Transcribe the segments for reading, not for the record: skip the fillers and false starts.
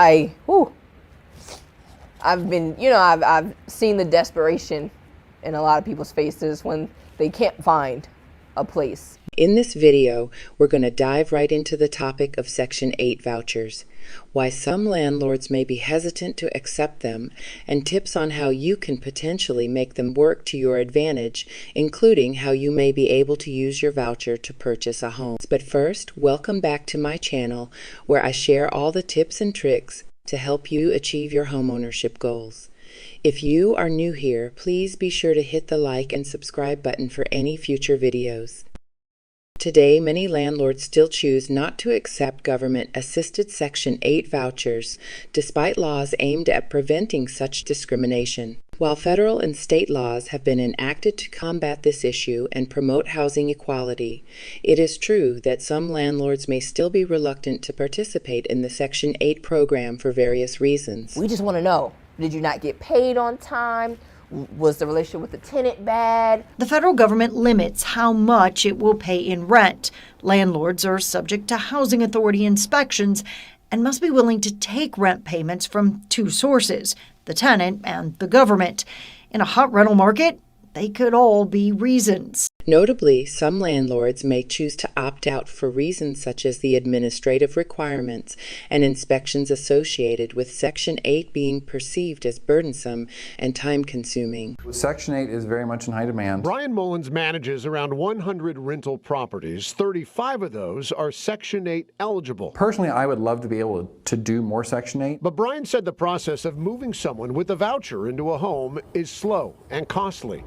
I've seen the desperation in a lot of people's faces when they can't find a place. In this video, we're going to dive right into the topic of Section 8 vouchers, why some landlords may be hesitant to accept them, and tips on how you can potentially make them work to your advantage, including how you may be able to use your voucher to purchase a home. But first, welcome back to my channel, where I share all the tips and tricks to help you achieve your homeownership goals. If you are new here, please be sure to hit the like and subscribe button for any future videos. Today, many landlords still choose not to accept government-assisted Section 8 vouchers, despite laws aimed at preventing such discrimination. While federal and state laws have been enacted to combat this issue and promote housing equality, it is true that some landlords may still be reluctant to participate in the Section 8 program for various reasons. We just want to know, did you not get paid on time? Was the relationship with the tenant bad? The federal government limits how much it will pay in rent. Landlords are subject to housing authority inspections and must be willing to take rent payments from two sources, the tenant and the government. In a hot rental market, they could all be reasons. Notably, some landlords may choose to opt out for reasons such as the administrative requirements and inspections associated with Section 8 being perceived as burdensome and time-consuming. Section 8 is very much in high demand. Brian Mullins manages around 100 rental properties. 35 of those are Section 8 eligible. Personally, I would love to be able to do more Section 8. But Brian said the process of moving someone with a voucher into a home is slow and costly.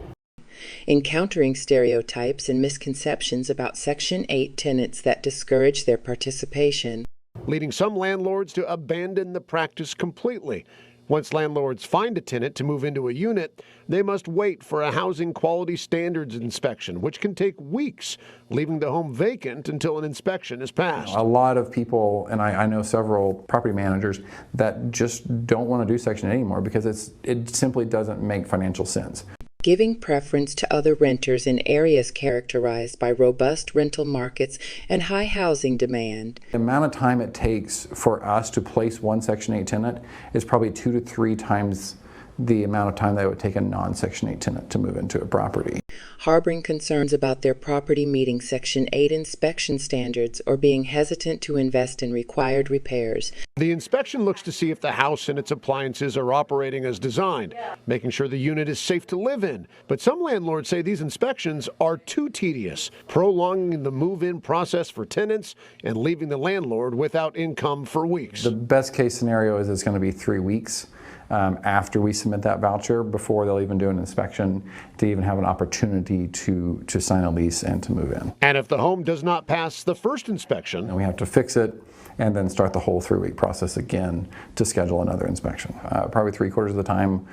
Encountering stereotypes and misconceptions about Section 8 tenants that discourage their participation, leading some landlords to abandon the practice completely. Once landlords find a tenant to move into a unit, they must wait for a housing quality standards inspection, which can take weeks, leaving the home vacant until an inspection is passed. A lot of people, and I know several property managers, that just don't want to do Section 8 anymore because it simply doesn't make financial sense. Giving preference to other renters in areas characterized by robust rental markets and high housing demand. The amount of time it takes for us to place one Section 8 tenant is probably 2 to 3 times the amount of time that it would take a non-Section 8 tenant to move into a property. Harboring concerns about their property meeting Section 8 inspection standards or being hesitant to invest in required repairs. The inspection looks to see if the house and its appliances are operating as designed, making sure the unit is safe to live in. But some landlords say these inspections are too tedious, prolonging the move-in process for tenants and leaving the landlord without income for weeks. The best case scenario is it's going to be 3 weeks. After we submit that voucher, before they'll even do an inspection, to even have an opportunity to sign a lease and to move in. And if the home does not pass the first inspection, and we have to fix it and then start the whole 3-week process again to schedule another inspection. Probably 3/4 of the time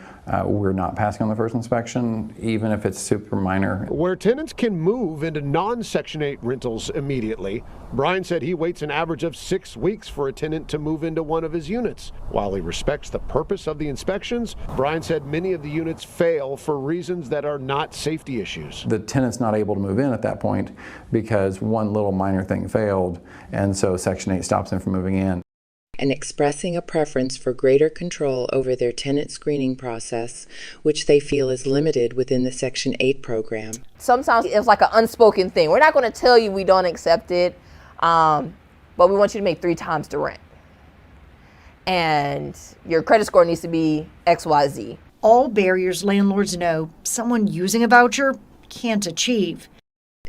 we're not passing on the first inspection, even if it's super minor. Where tenants can move into non-Section 8 rentals immediately, Brian said he waits an average of 6 weeks for a tenant to move into one of his units. While he respects the purpose of the inspections, Brian said many of the units fail for reasons that are not safety issues. The tenant's not able to move in at that point because one little minor thing failed, and so Section 8 stops them from moving in. And expressing a preference for greater control over their tenant screening process, which they feel is limited within the Section 8 program. Sometimes it's like an unspoken thing. We're not going to tell you we don't accept it, but we want you to make 3 times the rent. And your credit score needs to be XYZ. All barriers landlords know someone using a voucher can't achieve.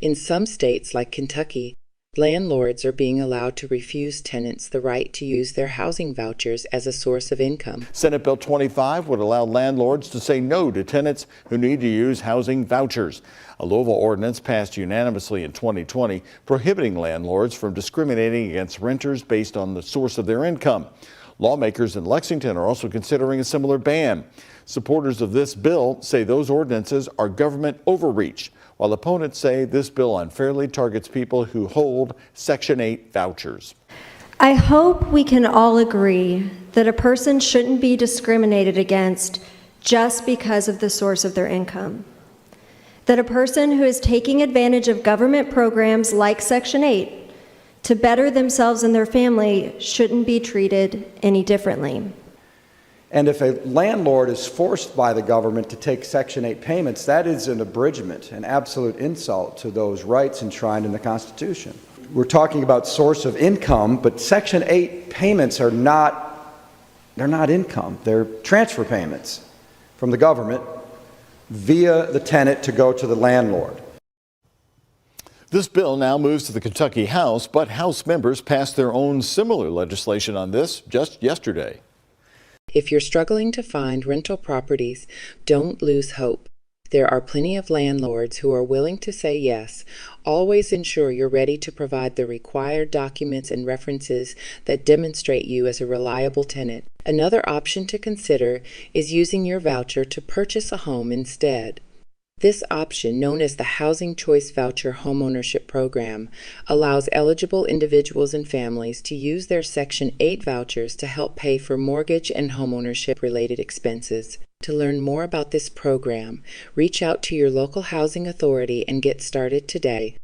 In some states, like Kentucky, landlords are being allowed to refuse tenants the right to use their housing vouchers as a source of income. Senate Bill 25 would allow landlords to say no to tenants who need to use housing vouchers. A Louisville ordinance passed unanimously in 2020 prohibiting landlords from discriminating against renters based on the source of their income. Lawmakers in Lexington are also considering a similar ban. Supporters of this bill say those ordinances are government overreach, while opponents say this bill unfairly targets people who hold Section 8 vouchers. I hope we can all agree that a person shouldn't be discriminated against just because of the source of their income. That a person who is taking advantage of government programs like Section 8 to better themselves and their family shouldn't be treated any differently. And if a landlord is forced by the government to take Section 8 payments, that is an abridgment, an absolute insult to those rights enshrined in the Constitution. We're talking about source of income, but Section 8 payments are not income. They're transfer payments from the government via the tenant to go to the landlord. This bill now moves to the Kentucky House, but House members passed their own similar legislation on this just yesterday. If you're struggling to find rental properties, don't lose hope. There are plenty of landlords who are willing to say yes. Always ensure you're ready to provide the required documents and references that demonstrate you as a reliable tenant. Another option to consider is using your voucher to purchase a home instead. This option, known as the Housing Choice Voucher Homeownership Program, allows eligible individuals and families to use their Section 8 vouchers to help pay for mortgage and homeownership-related expenses. To learn more about this program, reach out to your local housing authority and get started today.